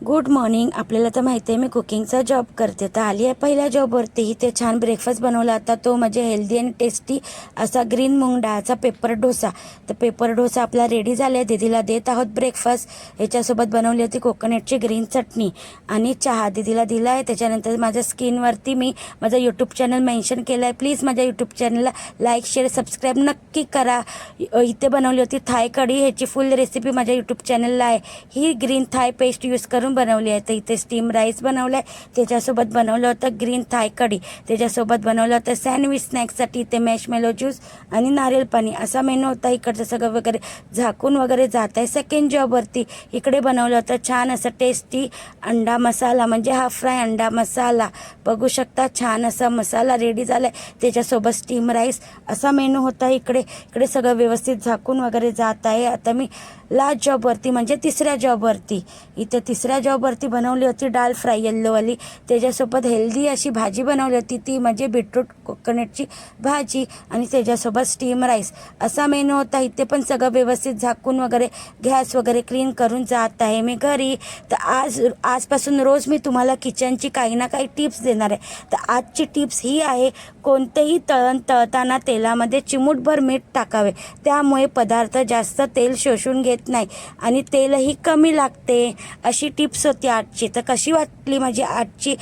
Good morning. आपल्याला तर माहिती आहे मी कुकिंगचा जॉब करते, तर आली आहे पहिल्या जॉबवरती. इथे छान ब्रेकफास्ट बनवला होता, तो म्हणजे हेल्दी आणि टेस्टी असा ग्रीन मूग डाळचा पेपर डोसा. तर पेपर डोसा आपला रेडी झाला आहे, दीदीला देत आहोत ब्रेकफास्ट. याच्यासोबत बनवली होती कोकोनटची ग्रीन चटणी आणि चहा दीदीला दिला आहे. त्याच्यानंतर माझ्या स्क्रीनवरती मी माझा यूट्यूब चॅनल मेन्शन केला आहे. प्लीज माझ्या यूट्यूब चॅनलला लाईक शेअर सबस्क्राईब नक्की करा. इथे बनवली होती थाय कढी. ह्याची फुल रेसिपी माझ्या यूट्यूब चॅनलला आहे. ही ग्रीन थाय पेस्ट यूज करून बनवली आहे. तर इथे स्टीम राईस बनवला आहे, त्याच्यासोबत बनवलं होतं ग्रीन थाय कढी, त्याच्यासोबत बनवलं होतं सँडविच स्नॅक्ससाठी इथे मॅशमेलो ज्यूस आणि नारळ पाणी असा मेनू होता. इकडचं सगळं वगैरे झाकून वगैरे जात आहे सेकंड जॉबवरती. इकडे बनवलं होतं छान असं टेस्टी अंडा मसाला, म्हणजे हाफ फ्राय अंडा मसाला. बघू शकता छान असा मसाला रेडी झाला आहे, त्याच्यासोबत स्टीम राईस असा मेनू होता. इकडे सगळं व्यवस्थित झाकून वगैरे जात आहे. आता मी लास्ट जॉबवरती म्हणजे तिसऱ्या जॉबवरती, इथे तिसऱ्या जॉबवरती बनवली होती डाळ फ्राय येल्लोवाली. त्याच्यासोबत हेल्दी अशी भाजी बनवली होती, ती म्हणजे बीटरूट कोकोनटची भाजी आणि त्याच्यासोबत स्टीम राईस असा मेनू होता. इथे पण सगळं व्यवस्थित झाकून वगैरे गॅस वगैरे क्लीन करून जात आहे मी घरी. तर आजपासून रोज मी तुम्हाला किचनची काही ना काही टिप्स देणार आहे. तर आजची टिप्स ही आहे, कोणतेही तळताना तेलामध्ये चिमूटभर मीठ टाकावे, त्यामुळे पदार्थ जास्त तेल शोषून घेत नाही आणि तेलही कमी लागते. अशी टिप्स होती आजची. तर कशी वाटली माझी आजची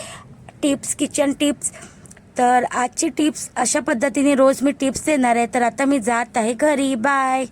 टिप्स, किचन टिप्स? तर आजची टिप्स अशा पद्धतीने रोज मी टिप्स देणार आहे. तर आता मी जात आहे घरी. बाय.